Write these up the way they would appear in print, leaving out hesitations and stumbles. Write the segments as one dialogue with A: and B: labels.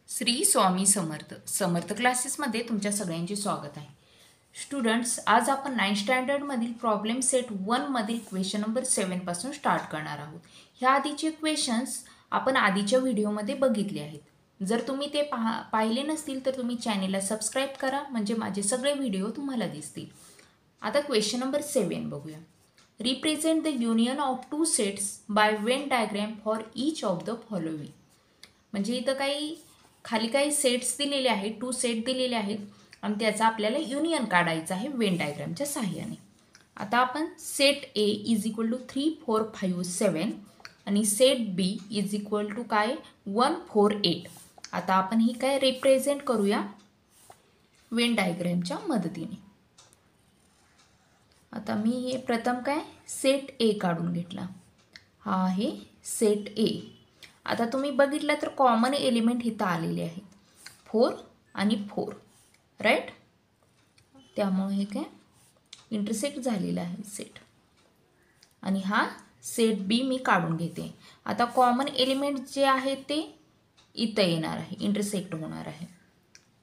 A: श्री स्वामी समर्थ समर्थ क्लासेसमध्ये तुमच्या सगळ्यांचे स्वागत आहे. स्टुडंट्स, आज आपण 9th स्टँडर्डमधील प्रॉब्लेम सेट 1 मधील क्वेश्चन नंबर 7 पासून स्टार्ट करणार आहोत. ह्या आधीचे क्वेश्चन्स आपण आधीच्या व्हिडिओमध्ये बघितले आहेत. जर तुम्ही ते पाहिले नसतील तर तुम्ही चॅनेलला सबस्क्राईब करा, म्हणजे माझे सगळे व्हिडिओ तुम्हाला दिसतील. आता क्वेश्चन नंबर 7 बघूया. Represent the union of two sets by Venn diagram for each of the following. म्हणजे इथं खाली काही सेट्स दिलेले आहेत, 2 सेट दिलेले आहेत आणि त्याचा आपल्याला युनियन काढायचा आहे वेन डायग्रामच्या सहाय्याने. आता आपण set A is equal to 3 4 5 7 आणि set B is equal to काय 1 4 8. आता आपण ही काय रिप्रेझेंट करूया वेन डायग्रामच्या मदतीने. आता मी हे प्रथम काय सेट ए काढून घेतला. हा आहे सेट ए. आता तुम्ही बघितलं तर कॉमन एलिमेंट इथं आलेले आहेत 4 आणि 4, राईट. त्यामुळे हे काय इंटरसेक्ट झालेला आहे सेट. आणि हा सेट बी मी काढून घेते. आता कॉमन एलिमेंट जे आहेत ते इथं येणार आहे, इंटरसेक्ट होणार आहे.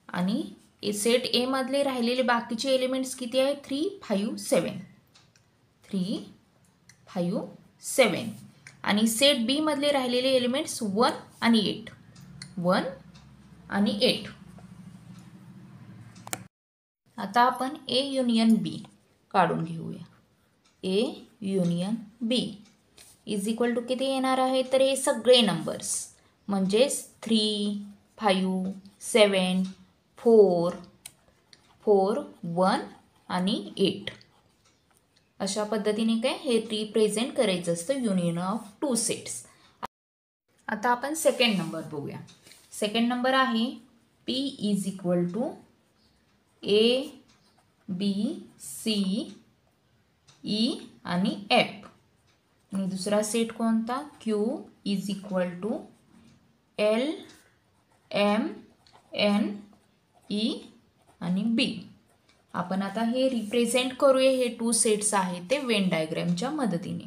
A: आणि सेट ए मधले राहिलेले बाकीचे एलिमेंट्स किती आहेत 3 5 7 3 5 7. आणि सेट बी मधले राहिलेले एलिमेंट्स 1 आणि 8 1 आणि 8. आता आपण ए युनियन बी काढून घेऊया. A union B is equal to किती येणार आहे तर हे सगळे नंबर्स म्हणजेच 3 5 7 4 4 1 आणि 8. अशा पद्धतीने काय हे रिप्रेझेंट करायचं असतं युनियन ऑफ टू सेट्स. आता आपण सेकंड नंबर बघूया. सेकंड नंबर आहे P is equal to A B C E आणि एफ. आणि दुसरा सेट कोणता Q is equal to L M N E आणि बी. आपण आता हे रिप्रेझेंट करूया. हे 2 सेट्स आहेत ते वेन डायग्रामच्या मदतीने.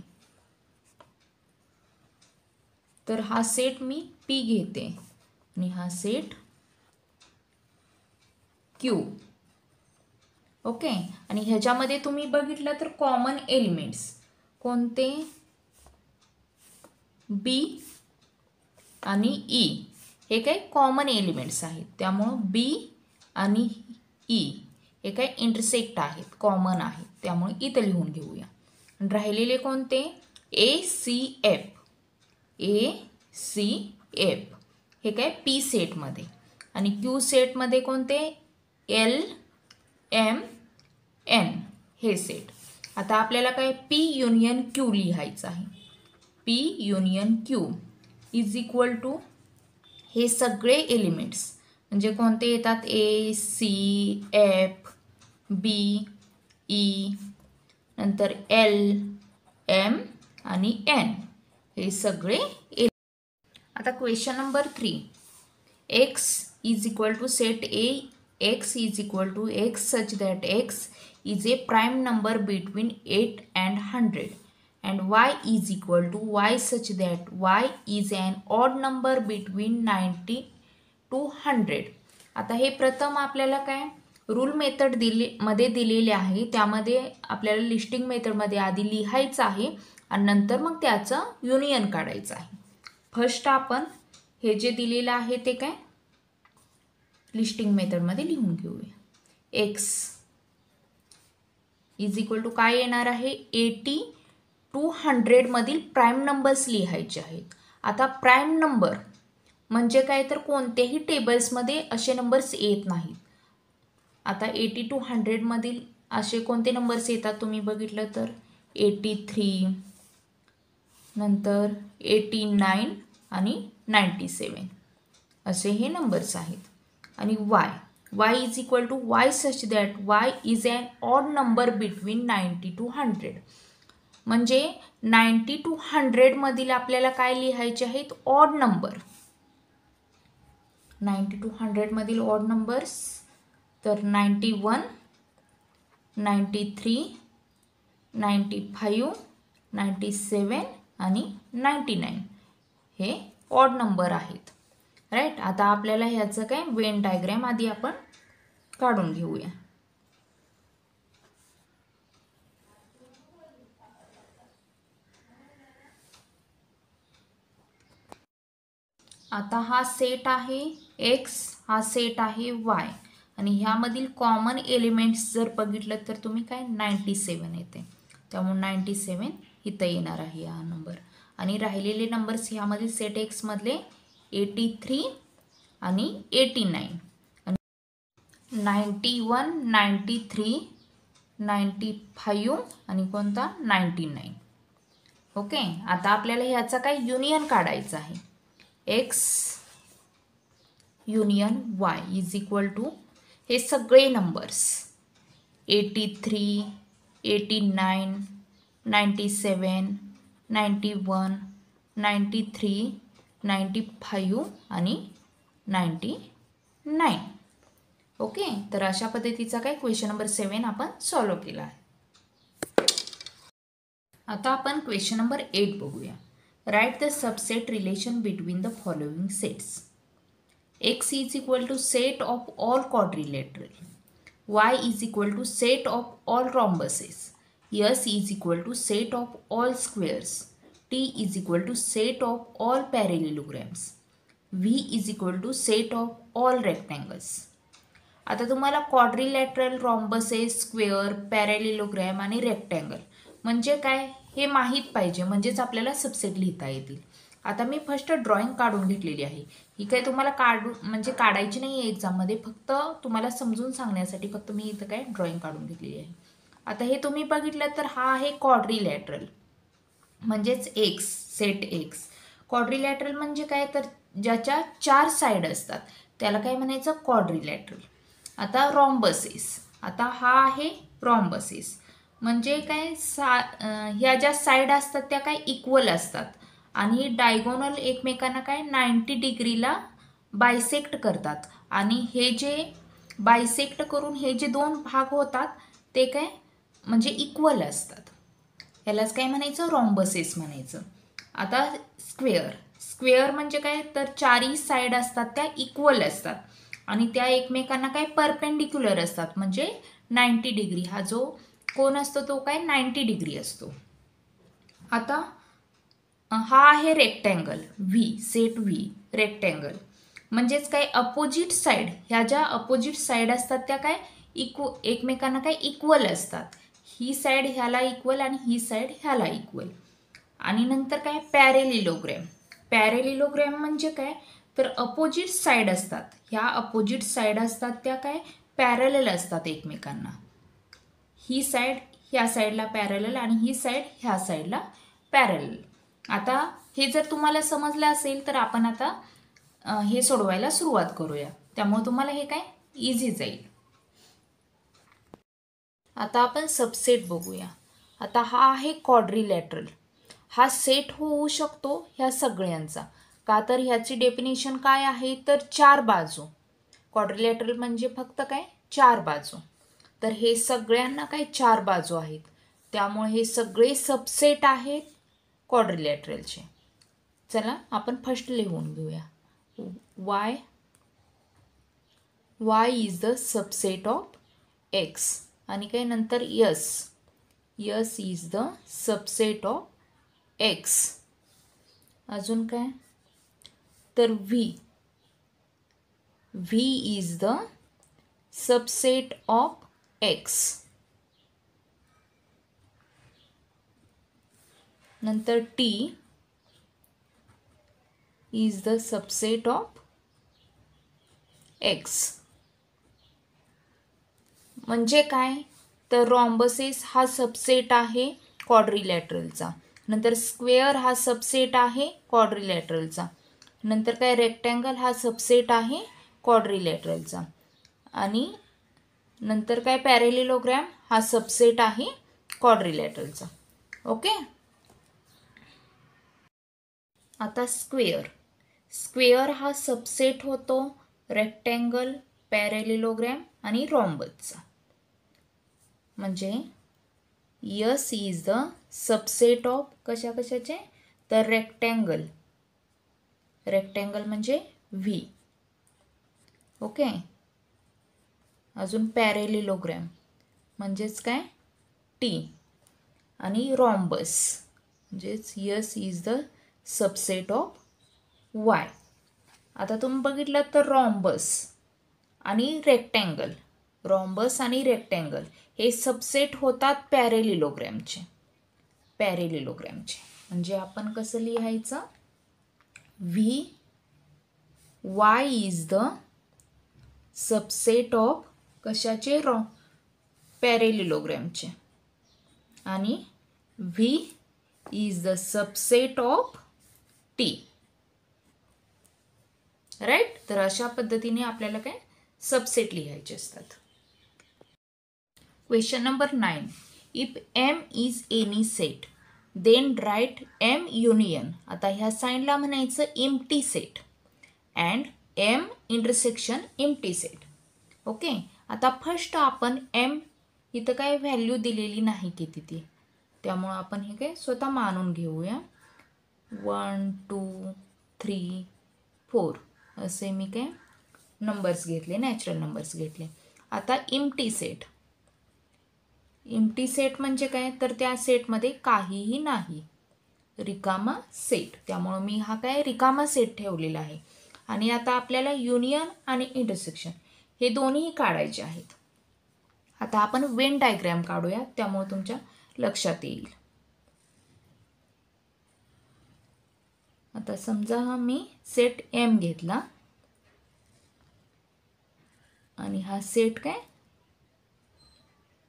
A: तर हा सेट मी पी घेते आणि हा सेट क्यू. ओके. आणि ह्याच्यामध्ये तुम्ही बघितलं तर कॉमन एलिमेंट्स कोणते बी आणि ई हे काही कॉमन एलिमेंट्स आहेत. त्यामुळं बी आणि ई हे काय इंटरसेक्ट आहेत, कॉमन आहेत. त्यामुळे इथं लिहून घेऊया. राहिलेले कोणते ए सी एफ हे काय पी सेटमध्ये. आणि क्यू सेटमध्ये कोणते एल एम एन हे सेट. आता आपल्याला काय पी युनियन क्यू लिहायचं आहे. P union Q is equal to हे सगळे एलिमेंट्स म्हणजे कोणते येतात A C F B E नंतर एल एम आणि एन हे सगळे. आता question number 3 X is equal to set A X is equal to X such that X is a prime number between 8 and 100 and y is equal to y such that y is an odd number between 90 to 100. आता हे प्रथम आपल्याला काय rule method मध्ये दिलेले आहे. त्यामध्ये आपल्याला लिस्टिंग मेथडमध्ये आधी लिहायचं आहे आणि नंतर मग त्याचं युनियन काढायचं आहे. फर्स्ट आपण हे जे दिलेलं आहे ते काय लिस्टिंग मेथडमध्ये लिहून घेऊया. एक्स इज इक्वल टू काय येणार आहे 80 to 100 मधील प्राइम नंबर्स लिहायचे आहेत. आता प्राइम नंबर म्हणजे काय तर कोणत्याही टेबल्समध्ये असे नंबर्स येत नाहीत. आता 80 to 100 मधील असे कोणते नंबर्स येतात तुम्ही बघितलं तर 83 नंतर 89 आणि 97 असे हे नंबर्स आहेत. आणि y is equal to y such that y is an odd number between 90 to 100. म्हणजे 90 to 100 मधील आपल्याला काय लिहायचे आहेत ऑड नंबर. 90 to 100 मधील ऑड नंबर्स तर 91 93 95 97 आणि 99 हे ऑड नंबर आहेत. राईट. आता आपल्याला ह्याचं काय वेन डायग्रॅम आधी आपण काढून घेऊया. आता हा सेट आहे एक्स, हा सेट आहे वाय आणि ह्यामधील कॉमन एलिमेंट्स जर बघितलं तर तुम्ही काय 97 येते. त्यामुळे 97 इथं येणार आहे हा नंबर. आणि राहिलेले नंबर्स ह्यामधील सेट एक्स मधले 83 आणि 89. 91, 93, 95 आणि कोणता 99. ओके. आता आपल्याला ह्याचा काय युनियन काढायचं आहे. X union Y is equal to हे सगळे नंबर्स 83, 89, 97, 91, 93, 95 आणि 99. ओके. तर अशा पद्धतीचा काय क्वेश्चन नंबर 7 आपण सॉल्व्ह केला आहे. आता आपण क्वेश्चन नंबर 8 बघूया. Write the subset relation between the following sets. X is equal to set of all quadrilateral. Y is equal to set of all rhombuses. S is equal to set of all squares. T is equal to set of all parallelograms. V is equal to set of all rectangles. आता तुम्हाला quadrilateral, रॉम्बसेस, square, पॅरेलिलोग्रॅम आणि rectangle म्हणजे काय हे माहीत पाहिजे, म्हणजेच आपल्याला सबसेट लिहिता येतील. आता मी फर्स्ट ड्रॉइंग काढून घेतलेली आहे. ही काय तुम्हाला काढायची नाही आहे एक्झाममध्ये, फक्त तुम्हाला समजून सांगण्यासाठी फक्त मी इथं काय ड्रॉइंग काढून घेतलेली आहे. आता हे तुम्ही बघितलं तर हा आहे क्वाड्रिलॅटरल म्हणजेच एक्स, सेट एक्स. क्वाड्रिलॅटरल म्हणजे काय तर ज्याच्या 4 साईड असतात त्याला काय म्हणायचं क्वाड्रिलॅटरल. आता रॉम्बसेस, आता हा आहे रॉम्बसेस म्हणजे काय ह्या ज्या साईड असतात त्या काय इक्वल असतात आणि डायगोनल एकमेकांना काय 90 डिग्रीला बायसेक्ट करतात आणि हे जे बायसेक्ट करून हे जे 2 भाग होतात ते काय म्हणजे इक्वल असतात. ह्यालाच काय म्हणायचं रॉम्बसेस म्हणायचं. आता स्क्वेअर, स्क्वेअर म्हणजे काय तर 4 साईड असतात त्या इक्वल असतात आणि त्या एकमेकांना काय परपेंडिक्युलर असतात म्हणजे 90 डिग्री. हा जो कोण असतो तो काय 90 डिग्री असतो. आता हा आहे rectangle V, set V rectangle म्हणजेच काय अपोजिट साईड, ह्या ज्या अपोजिट साईड असतात त्या काय एकमेकांना काय इक्वल असतात. ही साईड ह्याला इक्वल आणि ही साईड ह्याला इक्वल. आणि नंतर काय पॅरेलिलोग्रॅम. पॅरेलिलोग्रॅम म्हणजे काय तर अपोजिट साईड असतात, ह्या अपोजिट साईड असतात त्या काय पॅरलल असतात एकमेकांना. ही साईड ह्या साईडला पॅरलल आणि ही साईड ह्या साईडला पॅरलल. आता हे जर तुम्हाला समजलं असेल तर आपण आता हे सोडवायला सुरुवात करूया, त्यामुळे तुम्हाला हे काय इझी जाईल. आता आपण सबसेट बघूया. आता हा आहे क्वाड्रिलॅटरल, हा सेट होऊ शकतो ह्या सगळ्यांचा, का तर ह्याची डेफिनेशन काय आहे तर 4 बाजू. क्वाड्रिलॅटरल म्हणजे फक्त काय 4 बाजू, तर हे सगळ्यांना काय 4 बाजू आहेत, त्यामुळे हे सगळे सबसेट आहेत क्वाड्रिलॅटरलचे. चला आपण फर्स्ट लिहून घेऊया. y is the subset of x आणि काय नंतर s is the subset of x. अजून काय तर v is the subset of x. नंतर t is the subset of x. म्हणजे काय तर रॉम्बसेस हा सबसेट आहे क्वाड्रिलॅटरलचा, नंतर स्क्वेअर हा सबसेट आहे क्वाड्रिलॅटरलचा, नंतर काय रेक्टँगल हा सबसेट आहे क्वाड्रिलॅटरलचा आणि नंतर काय पॅरेलिलोग्रॅम हा सबसेट आहे क्वाड्रिलॅटरलचा. ओके. आता स्क्वेअर हा सबसेट होतो रेक्टँगल, पॅरेलिलोग्रॅम आणि रॉम्बसचा. म्हणजे yes is the subset of कशाचे तर रेक्टँगल म्हणजे व्ही. ओके. अजून पॅरेलिलोग्रॅम म्हणजेच काय टी. आणि रॉम्बस म्हणजेच S is the subset of Y. आता तुम्ही बघितलं तर रॉम्बस आणि रेक्टँगल, रॉम्बस आणि रेक्टँगल हे सबसेट होतात पॅरेलिलोग्रॅमचे. म्हणजे आपण कसं लिहायचं, V Y is the subset of कशाचे, पॅरेलिलोग्रॅमचे, आणि V is the subset of T. Right. तर अशा पद्धतीने आपल्याला काय सबसेट लिहायचे असतात. Question number 9. If M is any set then right M union. आता ह्या साइनला म्हणायचं empty set and M intersection empty set. Okay. आता फर्स्ट आपण एम, इथं काय व्हॅल्यू दिलेली नाही किती ती, त्यामुळं आपण हे काय स्वतः मानून घेऊया. 1 2 3 4 असे मी काय नंबर्स घेतले, नॅचरल नंबर्स घेतले. आता एम्प्टी सेट म्हणजे काय, तर त्या सेटमध्ये काहीही नाही, रिकामा सेट. त्यामुळं मी हा काय रिकामा सेट ठेवलेला आहे. आणि आता आपल्याला युनियन आणि इंटरसेक्शन हे दोन्ही काढायचे आहेत. आता आपण वेन डायग्रॅम काढूया, त्यामुळे तुमच्या लक्षात येईल. आता समजा हा मी सेट एम घेतला आणि हा सेट काय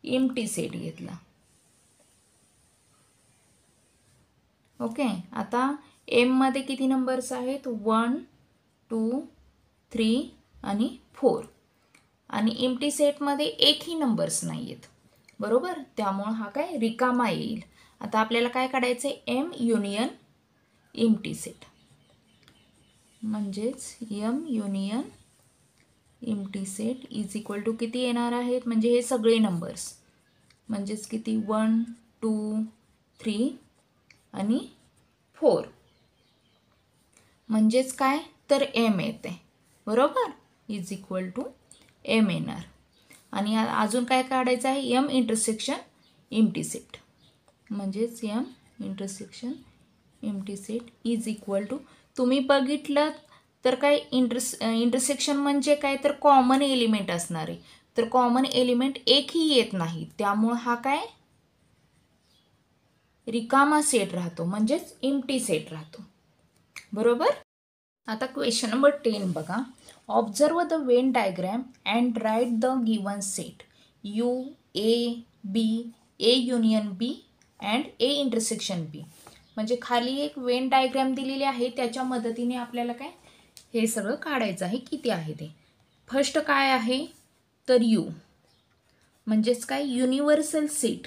A: एम्प्टी सेट घेतला. ओके. आता एम मध्ये किती नंबर्स आहेत, 1 2 3 आणि 4. आणि एम्प्टी सेटमध्ये एकही नंबर्स नाही आहेत, बरोबर. त्यामुळं हा काय रिकामा येईल. आता आपल्याला काय काढायचं आहे, एम युनियन एम्प्टी सेट. म्हणजेच M union empty set is equal to किती येणार आहेत, म्हणजे हे सगळे नंबर्स म्हणजेच किती 1 2 3 आणि 4. म्हणजेच काय तर एम येते, बरोबर, इज इक्वल टू एम येणार. आणि अजून काय काढायचं आहे, एम इंटरसेक्शन एम्प्टी सेट. म्हणजेच M intersection empty set is equal to, तुम्ही बघितलं तर काय इंटरसेक्शन म्हणजे काय तर कॉमन एलिमेंट असणार आहे. तर कॉमन एलिमेंट एकही येत नाही, त्यामुळं हा काय रिकामा सेट राहतो, म्हणजेच एम्प्टी सेट राहतो, बरोबर. आता क्वेश्चन नंबर 10 बघा. Observe the Venn diagram and write the given set U A B, A union B and A intersection B. म्हणजे खाली एक वेन डायग्रॅम दिलेली आहे, त्याच्या मदतीने आपल्याला काय हे सगळं काढायचं आहे, किती आहे ते. फर्स्ट काय आहे तर यू, म्हणजेच काय युनिव्हर्सल सेट.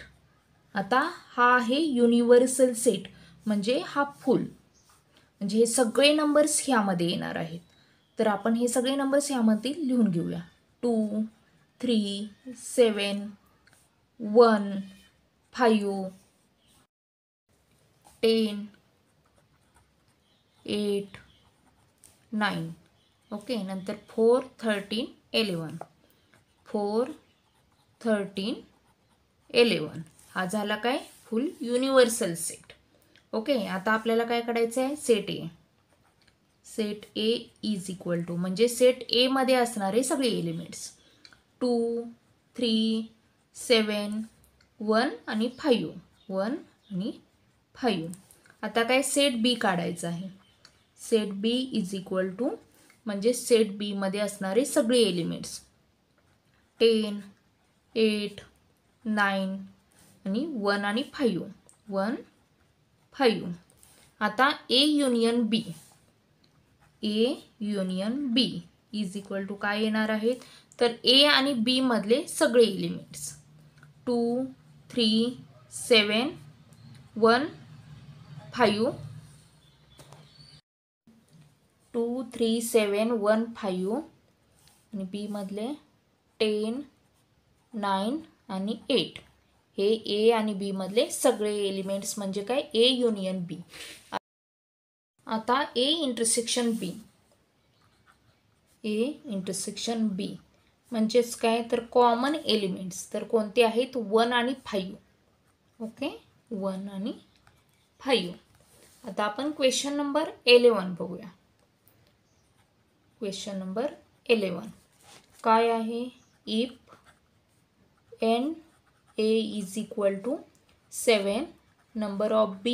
A: आता हा आहे युनिव्हर्सल सेट, म्हणजे हा फुल, म्हणजे हे सगळे नंबर्स ह्यामध्ये येणार आहेत. तर आपण हे सगळे नंबर्स ह्यामध्ये लिहून घेऊया. 2 3 7 1 5 10 8 9. ओके. नंतर 4 13 11 4 13 11. हा झाला काय फुल युनिव्हर्सल सेट. ओके. आता आपल्याला काय काढायचं आहे, set A. Set A is equal to, म्हणजे सेट ए मध्ये असणारे सगळे एलिमेंट्स 2 3 7 1 आणि 5 1 आणि 5. आता काय सेट बी काढायचं आहे. Set B is equal to, म्हणजे सेट बी मध्ये असणारे सगळे एलिमेंट्स 10 8 9 आणि 1 आणि 5 1 5. आता A union B, A union B is equal to काय येणार आहेत, तर ए आणि बी मधले सगळे एलिमेंट्स 2 3 7 1 5 2 3 7 1 5 आणि बी मधले 10 9 आणि 8. हे ए आणि बी मधले सगळे एलिमेंट्स म्हणजे काय ए युनियन बी. आता ए इंटरसेक्शन बी, ए इंटरसेक्शन बी म्हणजेच काय तर कॉमन एलिमेंट्स तर कोणते आहेत 1 आणि 5. ओके 1 आणि 5. आता आपण क्वेश्चन नंबर 11 बघूया. क्वेश्चन नंबर 11 काय आहे. If n a is equal to 7 number of b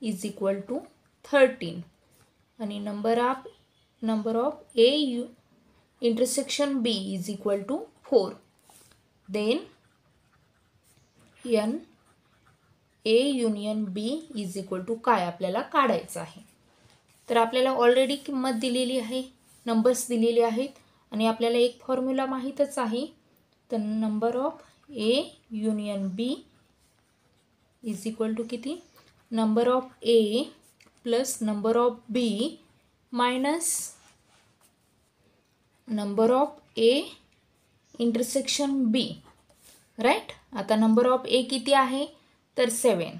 A: is equal to 13 आणि number of a intersection b is equal to 4 then n a union b is equal to काय आपल्याला काढायचं आहे. तर आपल्याला ऑलरेडी किंमत दिलेली आहे, नंबर्स दिलेले आहेत आणि आपल्याला एक फॉर्म्युला माहीतच आहे. तर number of a union b is equal to किती. Number of a plus number of b minus number of a intersection b. Right. आता नंबर ऑफ a किती आहे तर 7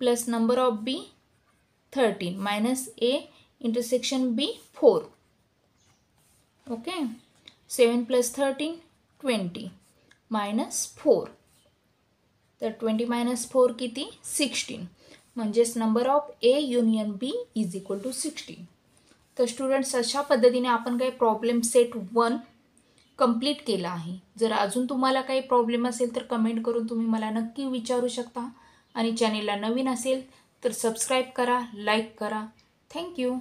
A: plus number of b 13 minus a intersection b 4. Okay 7 plus 13 20 minus 4. तर 20 minus 4 किती 16 म्हणजेच number of A union B is equal to 16. तर students अशा पद्धतीने आपण काही प्रॉब्लेम सेट 1 कंप्लीट केला आहे. जर अजून तुम्हाला काही प्रॉब्लेम असेल तर कमेंट करून तुम्ही मला नक्की विचारू शकता आणि चॅनेलला नवीन असेल तर सबस्क्राईब करा, लाईक करा. थँक्यू.